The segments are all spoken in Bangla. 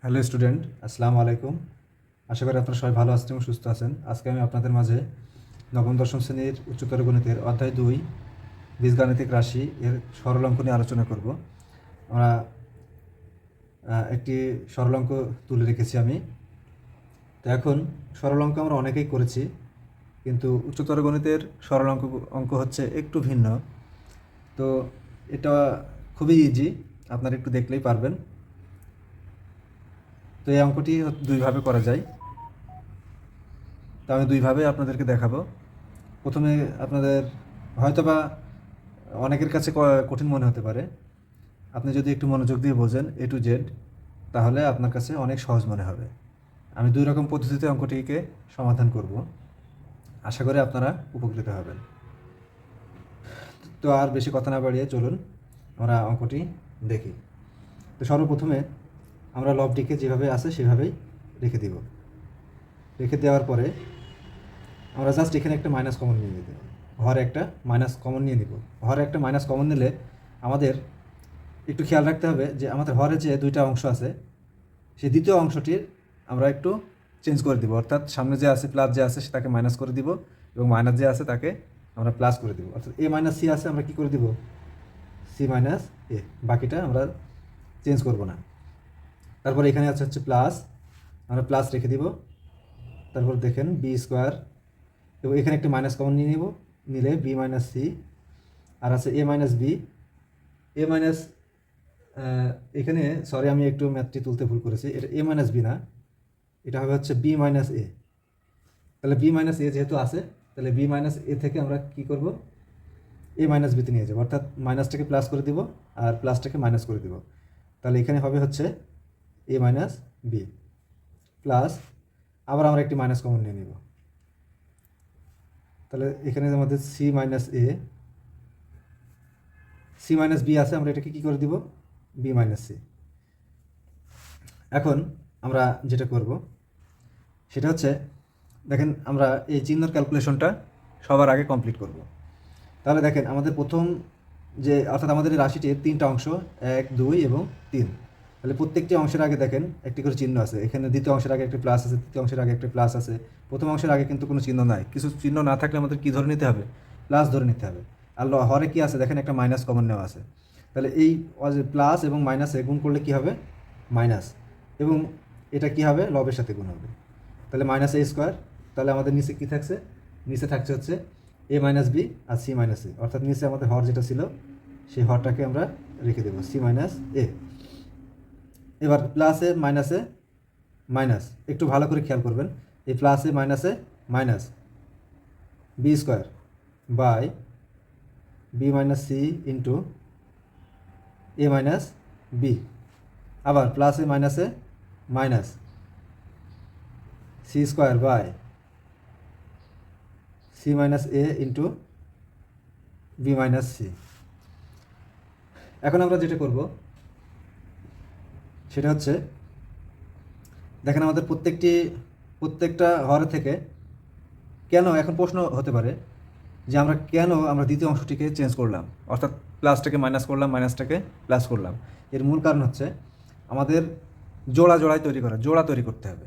হ্যালো স্টুডেন্ট, আসসালামু আলাইকুম। আশা করি আপনারা সবাই ভালো আছেন এবং সুস্থ আছেন। আজকে আমি আপনাদের মাঝে নবম দশম শ্রেণীর উচ্চতর গণিতের অধ্যায় 2 বীজগাণিতিক রাশি এর সরল অঙ্ক নিয়ে আলোচনা করব। আমরা একটি সরল অঙ্ক তুলে রেখেছি আমি। তো এখন সরল অঙ্ক আমরা অনেকেই করেছি, কিন্তু উচ্চতর গণিতের সরল অঙ্ক হচ্ছে একটু ভিন্ন। তো এটা খুবই ইজি, আপনারা একটু দেখলেই পারবেন। তো এই অঙ্কটি দুইভাবে করা যায়। তো আমি দুইভাবে আপনাদেরকে দেখাবো। প্রথমে আপনাদের হয়তোবা অনেকের কাছে কঠিন মনে হতে পারে। আপনি যদি একটু মনোযোগ দিয়ে বোঝেন A to Z, তাহলে আপনার কাছে অনেক সহজ মনে হবে। আমি দুই রকম পদ্ধতিতে অঙ্কটিকে সমাধান করব। আশা করি আপনারা উপকৃত হবেন। তো আর বেশি কথা না বাড়িয়ে চলুন আমরা অঙ্কটি দেখি। তো সর্বপ্রথমে আমরা লবটিকে যেভাবে আছে সেভাবেই রেখে দিব। রেখে দেওয়ার পরে আমরা জাস্ট এখানে একটা মাইনাস কমন নিয়ে নিতে, হরে একটা মাইনাস কমন নিয়ে নিব। হরে একটা মাইনাস কমন নিলে আমাদের একটু খেয়াল রাখতে হবে যে আমাদের হরে যে দুইটা অংশ আছে, সেই দ্বিতীয় অংশটির আমরা একটু চেঞ্জ করে দিব। অর্থাৎ সামনে যে আছে প্লাস যে আছে সেটাকে মাইনাস করে দিব, এবং মাইনাস যে আছে তাকে আমরা প্লাস করে দিব। অর্থাৎ এ মাইনাস সি আছে, আমরা কী করে দিব? সি মাইনাস এ। বাকিটা আমরা চেঞ্জ করব না। তারপর এখানে হচ্ছে প্লাস, আমরা প্লাস রেখে দিব। তারপর দেখেন বি স্কোয়ার, এবং এখানে একটা মাইনাস কমন নিয়ে নেব, নিলে বি মাইনাস সি। আর আছে A minus B. A minus, এখানে সরি আমি একটু ম্যাথটি তুলতে ভুল করেছি, এটা এ মাইনাস বি না, এটা হবে হচ্ছে বি মাইনাস এ। তাহলে বি মাইনাস এ যেহেতু আছে, তাহলে বি মাইনাস এ থেকে আমরা কী করব? এ মাইনাস বিতে নিয়ে যাবো। অর্থাৎ মাইনাসটাকে প্লাস করে দিব আর প্লাসটাকে মাইনাস করে দিব। তাহলে এখানে হবে হচ্ছে এ মাইনাস বি প্লাস, আবার আমরা একটি মাইনাস কমন নিয়ে নিব। তাহলে এখানে আমাদের C minus A, C minus B আছে, আমরা এটাকে কী করে দিব? B minus C. এখন আমরা যেটা করব সেটা হচ্ছে, দেখেন আমরা এই চিহ্নর ক্যালকুলেশনটা সবার আগে কমপ্লিট করব। তাহলে দেখেন আমাদের প্রথম যে, অর্থাৎ আমাদের এই রাশিটির তিনটা অংশ, 1, 2 এবং 3। তাহলে প্রত্যেকটি অংশের আগে দেখেন একটি করে চিহ্ন আছে। এখানে দ্বিতীয় অংশের আগে একটি প্লাস আছে, তৃতীয় অংশের আগে একটি প্লাস আছে, প্রথম অংশের আগে কিন্তু কোনো চিহ্ন নাই। কিছু চিহ্ন না থাকলে আমাদের কী ধরে নিতে হবে? প্লাস ধরে নিতে হবে। আর হরে কী আছে দেখেন, একটা মাইনাস কমন নেওয়া আছে। তাহলে এই প্লাস এবং মাইনাসে গুণ করলে কী হবে? মাইনাস। এবং এটা কী হবে? লবের সাথে গুণ হবে। তাহলে মাইনাস এ স্কোয়ার। তাহলে আমাদের নিচে কী থাকছে? নিচে থাকছে হচ্ছে a minus B R C minus এ। অর্থাৎ নিচে আমাদের হর যেটা ছিল সেই হরটাকে আমরা রেখে দেবো সি মাইনাস এ। এবার প্লাসে মাইনাসে মাইনাস, একটু ভালো করে খেয়াল করবেন। এই প্লাসে মাইনাসে minus B square by B minus C into A minus B. আবার প্লাসে মাইনাসে minus C square by C minus A into B minus C. এখন আমরা যেটা করব সেটা হচ্ছে, দেখেন আমাদের প্রত্যেকটা হরে থেকে কেন, এখন প্রশ্ন হতে পারে যে আমরা দ্বিতীয় অংশটিকে চেঞ্জ করলাম, অর্থাৎ প্লাসটাকে মাইনাস করলাম, মাইনাসটাকে প্লাস করলাম। এর মূল কারণ হচ্ছে আমাদের জোড়া তৈরি করতে হবে।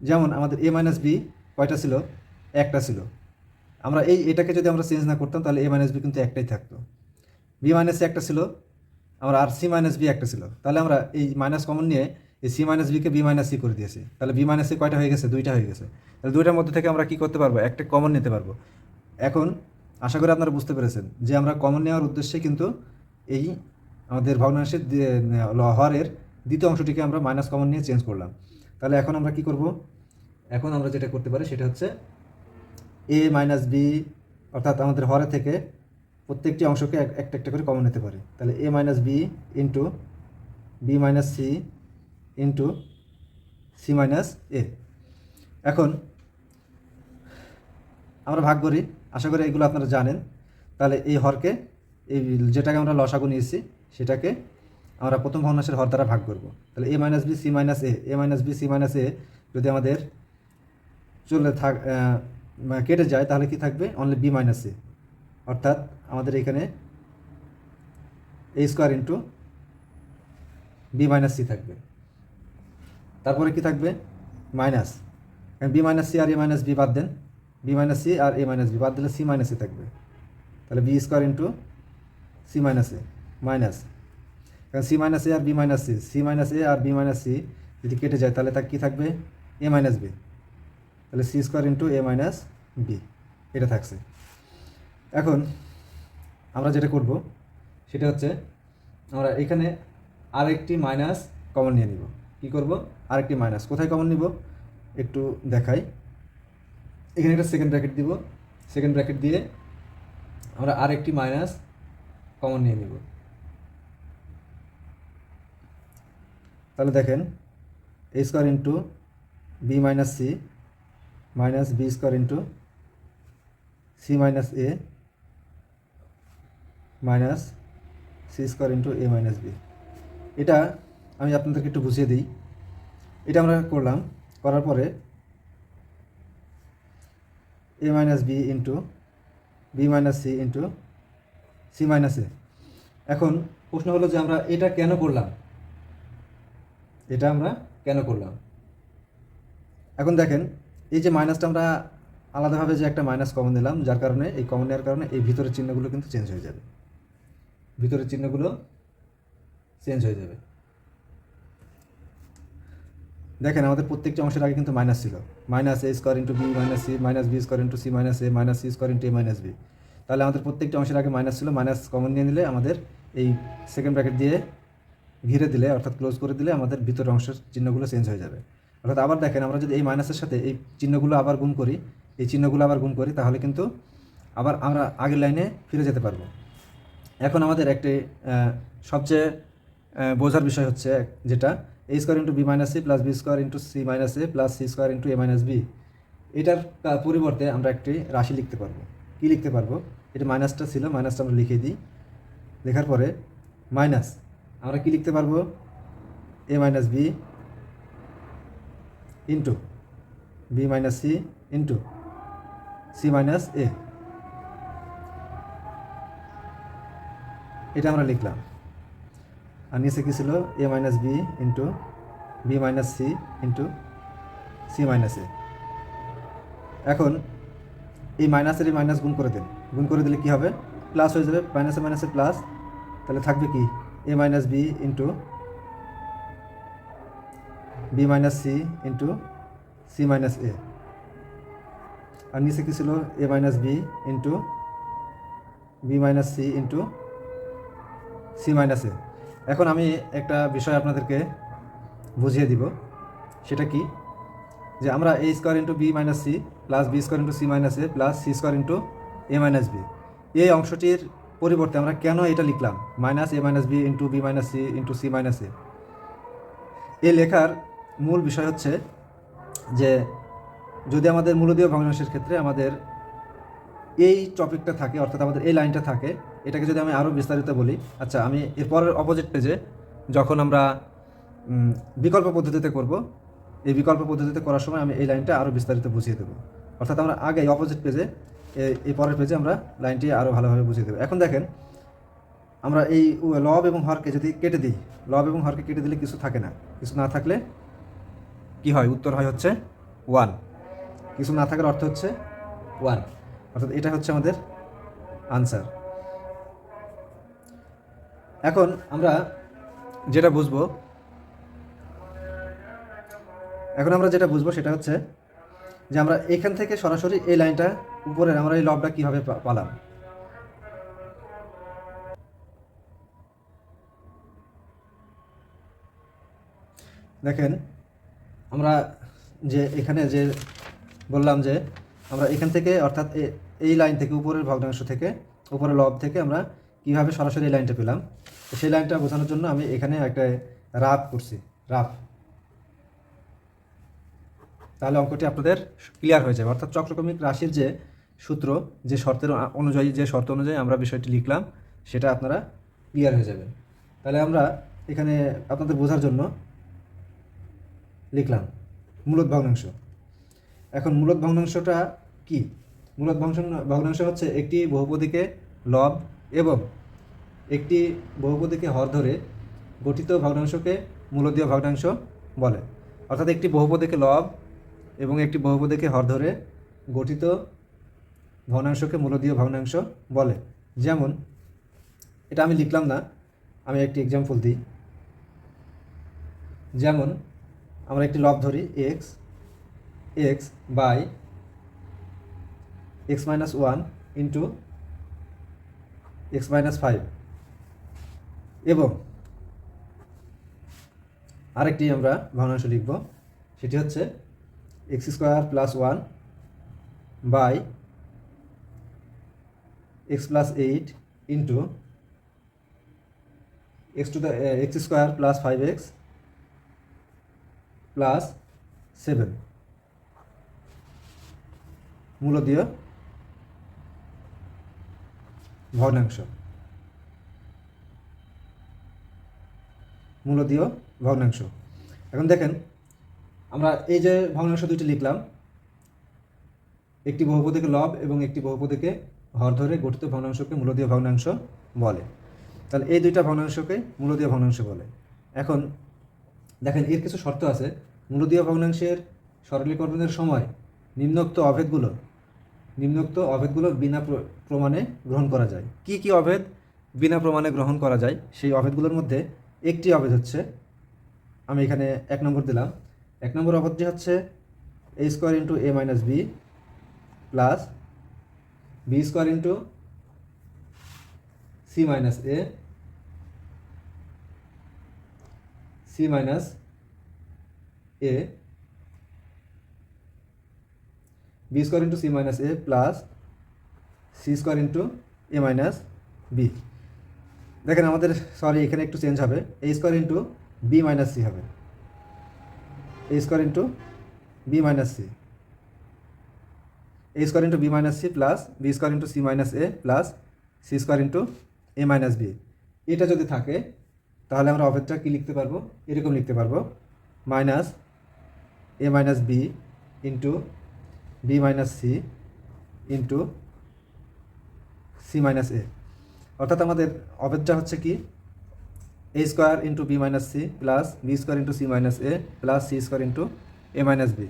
যেমন আমাদের এ মাইনাস বি কয়টা ছিল? একটা ছিল। আমরা এটাকে যদি আমরা চেঞ্জ না করতাম তাহলে এ মাইনাস বি কিন্তু একটাই থাকতো। বি মাইনাস সি একটা ছিল, আমরা আর সি মাইনাস বি একটা ছিল। তাহলে আমরা এই মাইনাস কমন নিয়ে এই সি মাইনাস বিকে বি মাইনাস সি করে দিয়েছি। তাহলে বি মাইনাস সি কয়টা হয়ে গেছে? দুইটা হয়ে গেছে। তাহলে দুইটার মধ্যে থেকে আমরা কী করতে পারবো? একটা কমন নিতে পারবো। এখন আশা করি আপনারা বুঝতে পেরেছেন যে আমরা কমন নেওয়ার উদ্দেশ্যে কিন্তু এই আমাদের ভগ্নাংশের হরের দ্বিতীয় অংশটিকে আমরা মাইনাস কমন নিয়ে চেঞ্জ করলাম। তাহলে এখন আমরা কি করব? এখন আমরা যেটা করতে পারি সেটা হচ্ছে এ মাইনাস বি, অর্থাৎ আমাদের হরে থেকে প্রত্যেকটি অংশকে একটা একটা করে কমন নিতে পারি। তাহলে A minus B into B minus C into C minus A. এখন আমরা ভাগ করি, আশা করি এগুলো আপনারা জানেন। তাহলে এই হরকে, এই যেটাকে আমরা লসাগু নিয়েছি সেটাকে আমরা প্রথম ভগ্নাংশের হর দ্বারা ভাগ করব। তাহলে A minus B C minus A, A minus B C minus A যদি আমাদের কেটে যায় তাহলে কি থাকবে? অনলি বি মাইনাস এ। অর্থাৎ আমাদের এখানে A square into B minus C থাকবে। তারপরে কি থাকবে মাইনাস, বি মাইনাস সি আর এ মাইনাস বি বাদ দেন, বি মাইনাস সি আর এ মাইনাস বি বাদ দিলে সি মাইনাস এ থাকবে, তাহলে B square into C minus এ মাইনাস, কারণ সি মাইনাস এ আর B minus C, C minus এ আর বি মাইনাস সি যদি কেটে যায় তাহলে তার কী থাকবে এ মাইনাস বি, তাহলে সি স্কোয়ার ইন্টু এ মাইনাস বি এটা থাকছে। এখন আমরা যেটা করব সেটা হচ্ছে আমরা এখানে আরেকটি মাইনাস কমন নিয়ে নিব। কী করব, আরেকটি মাইনাস কোথায় কমন নিব একটু দেখাই। এখানে একটা সেকেন্ড ব্র্যাকেট দিব, সেকেন্ড ব্র্যাকেট দিয়ে আমরা আরেকটি মাইনাস কমন নিয়ে নিব। তাহলে দেখেন A square into B minus C minus B square into C minus A minus C square into A minus B. এটা আমি আপনাদেরকে একটু বুঝিয়ে দিই। এটা আমরা করলাম, করার পরে A minus B into B minus C into C minus A. এখন প্রশ্ন হলো যে আমরা এটা কেন করলাম, এটা আমরা কেন করলাম। এখন দেখেন এই যে মাইনাসটা আমরা আলাদাভাবে যে একটা মাইনাস কমন দিলাম, যার কারণে এই কমন নেওয়ার কারণে এই ভিতরের চিহ্নগুলো কিন্তু চেঞ্জ হয়ে যাবে, ভিতরের চিহ্নগুলো চেঞ্জ হয়ে যাবে। দেখেন আমাদের প্রত্যেকটা অংশের আগে কিন্তু মাইনাস ছিল, minus A square into B minus C minus B square into C minus A minus C square into A minus B. তাহলে আমাদের প্রত্যেকটা অংশের আগে মাইনাস ছিল, মাইনাস কমন নিয়ে নিলে আমাদের এই সেকেন্ড ব্র্যাকেট দিয়ে ঘিরে দিলে অর্থাৎ ক্লোজ করে দিলে আমাদের ভিতরের অংশের চিহ্নগুলো চেঞ্জ হয়ে যাবে। অর্থাৎ আবার দেখেন আমরা যদি এই মাইনাসের সাথে এই চিহ্নগুলো আবার গুণ করি, এই চিহ্নগুলো আবার গুণ করি, তাহলে কিন্তু আবার আমরা আগের লাইনে ফিরে যেতে পারবো। এখন আমাদের একটি সবচেয়ে বোঝার বিষয় হচ্ছে যেটা A square into B minus C plus B square into C minus A plus C square into A minus B. এটার পরিবর্তে আমরা একটি রাশি লিখতে পারবো। কী লিখতে পারবো, এটা মাইনাসটা ছিল, মাইনাসটা আমরা লিখে দিই। লেখার পরে মাইনাস আমরা কি লিখতে পারবো A minus B into B minus C into C minus A, এটা আমরা লিখলাম। আর নিচে কী ছিল A minus B into B minus C into C minus A. এখন এই মাইনাসের এই মাইনাস গুণ করে দেন, গুণ করে দিলে কী হবে প্লাস হয়ে যাবে, মাইনাসে মাইনাসে প্লাস, তাহলে থাকবে কি এ minus B into B minus C into C minus এ। আর নিচে কী ছিল A minus B into B minus C into C minus A. এখন আমি একটা বিষয় আপনাদেরকে বুঝিয়ে দিব, সেটা কি যে আমরা A square into B minus C plus B square into C minus A plus C square into A minus B, এই অংশটির পরিবর্তে আমরা কেন এটা লিখলাম minus A minus B into B minus C into C minus A. এই লেখার মূল বিষয় হচ্ছে যে যদি আমাদের মূলদীয় ভগ্নাংশের ক্ষেত্রে আমাদের এই টপিকটা থাকে, অর্থাৎ আমাদের এই লাইনটা থাকে, এটাকে যদি আমি আরও বিস্তারিত বলি, আচ্ছা আমি এরপরের অপোজিট পেজে যখন আমরা বিকল্প পদ্ধতিতে করব, এই বিকল্প পদ্ধতিতে করার সময় আমি এই লাইনটা আরও বিস্তারিত বুঝিয়ে দেবো। অর্থাৎ আমরা আগে অপোজিট পেজে এই পরের পেজে আমরা লাইনটি আরও ভালোভাবে বুঝিয়ে দেবো। এখন দেখেন আমরা এই লব এবং হরকে যদি কেটে দিই, লব এবং হরকে কেটে দিলে কিছু থাকে না, কিছু না থাকলে কি হয় উত্তর হয় হচ্ছে 1, কিছু না থাকার অর্থ হচ্ছে 1, অর্থাৎ এটা হচ্ছে আমাদের আনসার। এখন আমরা যেটা বুঝবো সেটা হচ্ছে যে আমরা এখান থেকে সরাসরি এই লাইনটা উপরের আমরা এই লবটা কীভাবে পালাম। দেখেন আমরা যে এখানে যে বললাম যে আমরা এখান থেকে অর্থাৎ এই লাইন থেকে উপরের ভগ্নাংশ থেকে উপরের লব থেকে আমরা কীভাবে সরাসরি এই লাইনটা পেলাম, তো সেই লাইনটা বোঝানোর জন্য আমি এখানে একটা রাফ করছি, রাফ, তাহলে অঙ্কটি আপনাদের ক্লিয়ার হয়ে যাবে। অর্থাৎ চক্রক্রমিক রাশির যে সূত্র, যে শর্তের অনুযায়ী যে শর্ত অনুযায়ী আমরা বিষয়টি লিখলাম সেটা আপনারা ক্লিয়ার হয়ে যাবেন। তাহলে আমরা এখানে আপনাদের বোঝার জন্য লিখলাম মূলদ ভগ্নাংশ। এখন মূলদ ভগ্নাংশটা কি? মূলদ ভগ্নাংশ হচ্ছে একটি বহুপদীকে লব এবং একটি বহুপদীকে হর ধরে গঠিত ভগ্নাংশকে মূলদীয় ভগ্নাংশ বলে। অর্থাৎ একটি বহুপদীকে লব এবং একটি বহুপদীকে হর ধরে গঠিত ভগ্নাংশকে মূলদীয় ভগ্নাংশ বলে। যেমন এটা আমি লিখলাম না, আমি একটি এক্সাম্পল দিই। যেমন আমরা একটি লব ধরি X X by X minus one into X minus five, এবং আরেকটি আমরা ভগ্নাংশ লিখব, সেটি হচ্ছে X square plus one by X plus eight into X to the X square plus five X plus seven, মূলদীয় ভগ্নাংশ। মূলদীয় ভগ্নাংশ। এখন দেখেন আমরা এই যে ভগ্নাংশ দুইটি লিখলাম, একটি বহুপদীকে লব এবং একটি বহুপদীকে হর ধরে গঠিত ভগ্নাংশকে মূলদীয় ভগ্নাংশ বলে। তাহলে এই দুইটা ভগ্নাংশকে মূলদীয় ভগ্নাংশ বলে। এখন দেখেন এর কিছু শর্ত আছে। মূলদীয় ভগ্নাংশের সরলীকরণের সময় নিম্নোক্ত অভেদগুলো বিনা প্রমাণে গ্রহণ করা যায়। কি কি অভেদ বিনা প্রমাণে গ্রহণ করা যায়? সেই অভেদগুলোর মধ্যে একটি অভেদ হচ্ছে, আমি এখানে 1 নম্বর দিলাম। 1 নম্বর অভেদটি হচ্ছে a square into a minus B plus B square into C minus A C minus A B square into C minus A plus C square into A minus B. দেখেন আমাদের এখানে একটু চেঞ্জ হবে, A square into B minus C হবে, A square into B minus C, A square into B minus C plus B square into C minus A plus C square into A minus B. এটা যদি থাকে তাহলে আমরা অভেদটা কি লিখতে পারবো? এরকম লিখতে পারবো, মাইনাস এ minus B into B minus C into C minus এ। অর্থাৎ আমাদের অভেদটা হচ্ছে কি, a square into B minus C plus B square into C minus A plus C square into A minus b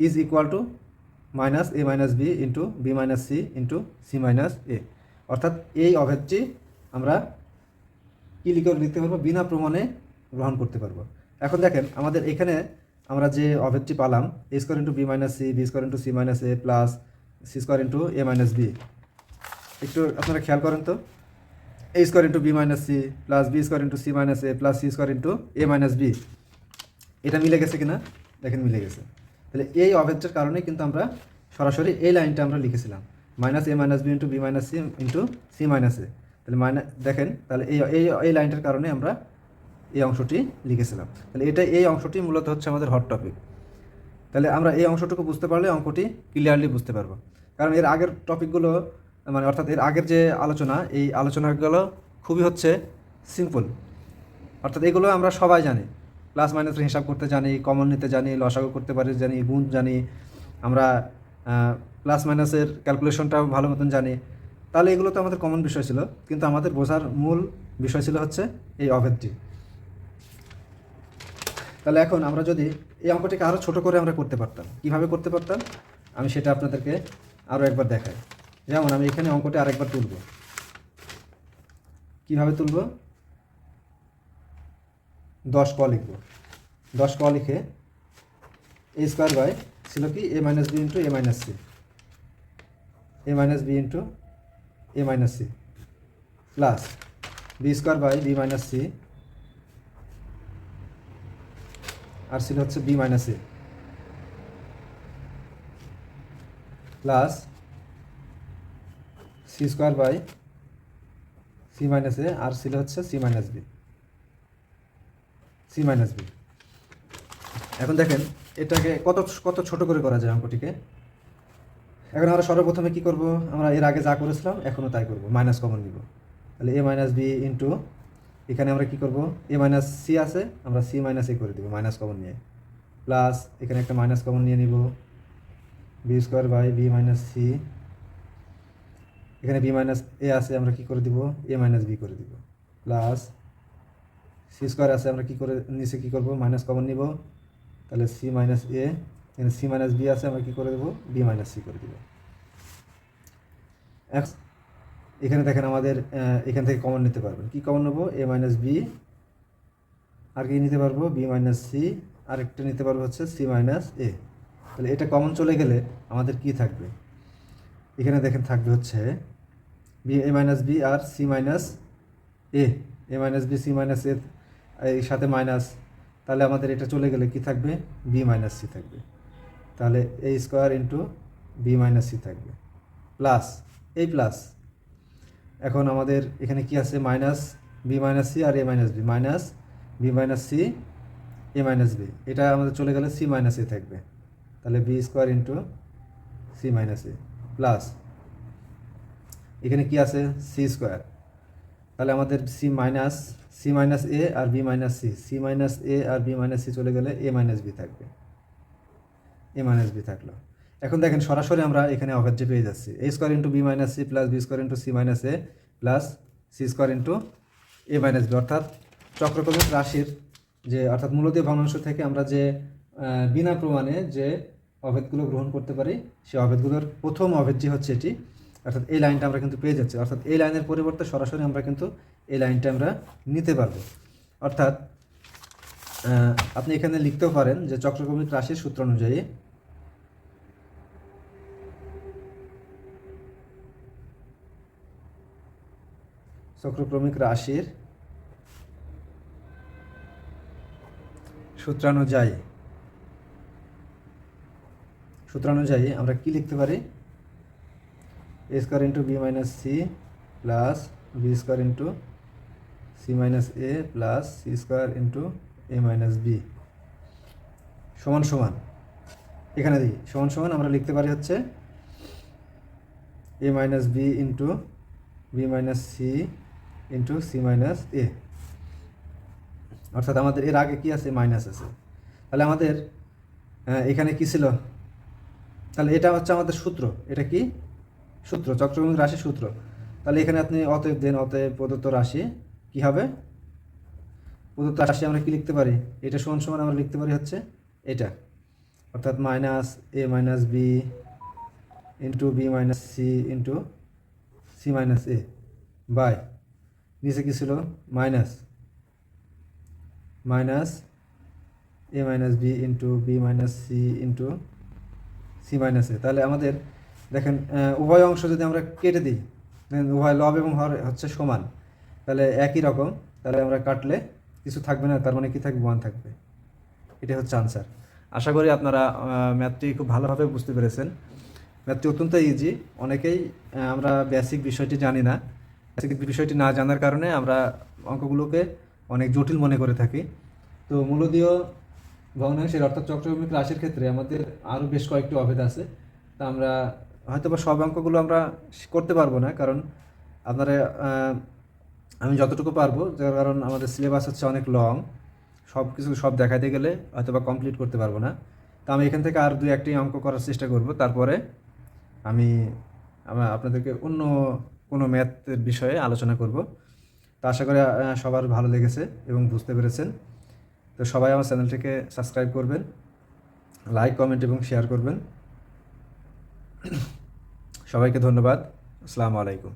is equal to minus A minus B into B minus C into C minus এ। অর্থাৎ এই অভেদটি আমরা কী লিখতে পারবো? বিনা প্রমাণে গ্রহণ করতে পারবো। এখন দেখেন আমাদের এখানে আমরা যে অভেদটি পালাম, a square into B minus c b square into C minus A plus C square into A minus b, একটু আপনারা খেয়াল করেন তো, a square into B minus C plus B square into C minus A plus C square into A minus B, এটা মিলে গেছে কিনা? দেখেন মিলে গেছে। তাহলে এই অভেদটার কারণে কিন্তু আমরা সরাসরি এই লাইনটা আমরা লিখেছিলাম, minus A minus B into B minus C into C minus a. তাহলে দেখেন তাহলে এই লাইনটার কারণে আমরা এই অংশটি লিখেছিলাম। তাহলে এই অংশটি মূলত হচ্ছে আমাদের হট টপিক। তাহলে আমরা এই অংশটুকু বুঝতে পারলে অঙ্কটি ক্লিয়ারলি বুঝতে পারবো। কারণ এর আগের টপিকগুলো অর্থাৎ এর আগের যে আলোচনা, এই আলোচনাগুলো খুবই হচ্ছে সিম্পল। অর্থাৎ এগুলো আমরা সবাই জানি, প্লাস মাইনাসের হিসাব করতে জানি, কমন নিতে জানি, লসাগু করতে পারি জানি, গুণ জানি, আমরা প্লাস মাইনাসের ক্যালকুলেশনটাও ভালো মতন জানি। তাহলে এগুলো তো আমাদের কমন বিষয় ছিল, কিন্তু আমাদের বোঝার মূল বিষয় ছিল হচ্ছে এই অভেদটি। তাহলে এখন আমরা যদি এই অঙ্কটিকে আরও ছোটো করে আমরা করতে পারতাম, কীভাবে করতে পারতাম আমি সেটা আপনাদেরকে আরও একবার দেখাই। যেমন আমি এখানে অঙ্কটি আরেকবার তুলব, কীভাবে তুলব? 10 ক লিখব। 10 ক লিখে এ স্কোয়ার বাই ছিল কি এ minus B into A minus C, a minus B into A minus C plus B square by B minus C আর ছিল হচ্ছে b minus A plus C square by C minus এ আর ছিল হচ্ছে c minus B, C minus b. এখন দেখেন এটাকে কত ছোট করে করা যায় অঙ্কটিকে। এখন আমরা সর্বপ্রথমে কী করব? আমরা এর আগে যা করেছিলাম এখনও তাই করব, মাইনাস কমন নিব। তাহলে এ মাইনাস বি ইন্টু এখানে আমরা কী করব? এ মাইনাস সি আছে, আমরা সি মাইনাস এ করে দেবো মাইনাস কমন নিয়ে, প্লাস এখানে একটা মাইনাস কমন নিয়ে নিব, B square by B minus C, এখানে বি মাইনাস এ আছে আমরা কী করে দিব? এ মাইনাস বি করে দিব, প্লাস সি স্কোয়ার আছে আমরা কী করে নিচে কী করব? মাইনাস কমন নিব, তাহলে সি মাইনাস এ, এখানে সি মাইনাস বি আছে, আমরা কী করে দেবো, বি মাইনাস সি করে দেবো। এখানে দেখেন আমাদের এখান থেকে কমন নিতে পারবেন, কি কমন নেবো, এ মাইনাস বি, আর কি নিতে পারবো, বি মাইনাস সি, আরেকটা নিতে পারবো হচ্ছে সি মাইনাস এ। তাহলে এটা কমন চলে গেলে আমাদের কি থাকবে, এখানে দেখেন থাকবে হচ্ছে B A minus B R C minus A, A minus B C minus এ এর সাথে মাইনাস, তাহলে আমাদের এটা চলে গেলে কি থাকবে, বি মাইনাস সি থাকবে। তাহলে a square into B minus C থাকবে, প্লাস এই প্লাস, এখন আমাদের এখানে কি আছে, মাইনাস বি মাইনাস সি আর এ minus B, minus B minus C a minus B, এটা আমাদের চলে গেলে সি মাইনাস এ থাকবে। তাহলে B square into C minus এ, প্লাস এখানে কি আছে, সি স্কোয়ার, তাহলে আমাদের সি মাইনাস এ আর B minus C, C minus এ আর বি মাইনাস সি চলে গেলে এ মাইনাস বি থাকবে, এ মাইনাস বি থাকলো। এখন দেখেন সরাসরি আমরা এখানে অভেজ্য পেয়ে যাচ্ছি, a square into B minus C plus B square into C minus A plus C square into A minus b, অর্থাৎ চক্রক্রমিক রাশির যে, অর্থাৎ মূলদীয় ভগ্নাংশ থেকে আমরা যে বিনা প্রমাণে যে অভেদগুলো গ্রহণ করতে পারি, সেই অভেদগুলোর প্রথম অভেদ্যই হচ্ছে এটি, অর্থাৎ এই লাইনটা আমরা কিন্তু পেয়ে যাচ্ছি। অর্থাৎ এই লাইনের পরিবর্তে সরাসরি আমরা কিন্তু এই লাইনটা আমরা নিতে পারবো। অর্থাৎ আপনি এখানে লিখতেও পারেন যে চক্রক্রমিক রাশির সূত্র অনুযায়ী সূত্রানুযায়ী আমরা কি লিখতে পারি, a square into B minus C plus B square into C minus A plus C square into A minus b সমান সমান, এখানে দিই সমান সমান আমরা লিখতে পারি হচ্ছে a minus B into B minus C into C minus এ, অর্থাৎ আমাদের এর আগে কি আছে, মাইনাস আছে। তাহলে আমাদের এখানে কি ছিল, তাহলে এটা হচ্ছে আমাদের সূত্র, এটা কি সূত্র, চক্রক্রমিক রাশি সূত্র। তাহলে এখানে আপনি অতএব দেন, অতএব প্রদত্ত রাশি কি হবে, প্রদত্ত রাশি আমরা কি লিখতে পারি, এটা সমান সমান আমরা লিখতে পারি হচ্ছে এটা, অর্থাৎ minus A minus B into B minus C into C minus a by, নিচে কী ছিল, minus A minus B into B minus C into C minus a. তাহলে আমাদের দেখেন উভয় অংশ যদি আমরা কেটে দিই, উভয় লব এবং হর হচ্ছে সমান, তাহলে একই রকম, তাহলে আমরা কাটলে কিছু থাকবে না, তার মানে কি থাকবে, 1 থাকবে। এটা হচ্ছে আনসার। আশা করি আপনারা ম্যাথটি খুব ভালোভাবে বুঝতে পেরেছেন। ম্যাথটি অত্যন্ত ইজি, অনেকেই আমরা বেসিক বিষয়টি জানি না, বেসিক বিষয়টি না জানার কারণে আমরা অঙ্কগুলোকে অনেক জটিল মনে করে থাকি। তো মূলদীয় ভগ্নাংশের অর্থাৎ চক্রক্রমিক রাশির ক্ষেত্রে আমাদের আরও বেশ কয়েকটি অভেদ আছে, তা আমরা হয়তো বা সব অঙ্কগুলো আমরা করতে পারবো না, কারণ আপনারা আমি যতটুকু পারবো, যার কারণ আমাদের সিলেবাস হচ্ছে অনেক লং, সব দেখাতে গেলে হয়তো বা কমপ্লিট করতে পারবো না। তো আমি এখান থেকে আর 2-1টি অঙ্ক করার চেষ্টা করব, তারপরে আমি আপনাদেরকে অন্য কোনো ম্যাথের বিষয়ে আলোচনা করব। তো আশা করি সবার ভালো লেগেছে এবং বুঝতে পেরেছেন। তো সবাই আমার চ্যানেলটিকে সাবস্ক্রাইব করবেন, লাইক কমেন্ট এবং শেয়ার করবেন। সবাইকে ধন্যবাদ। আসসালামু আলাইকুম।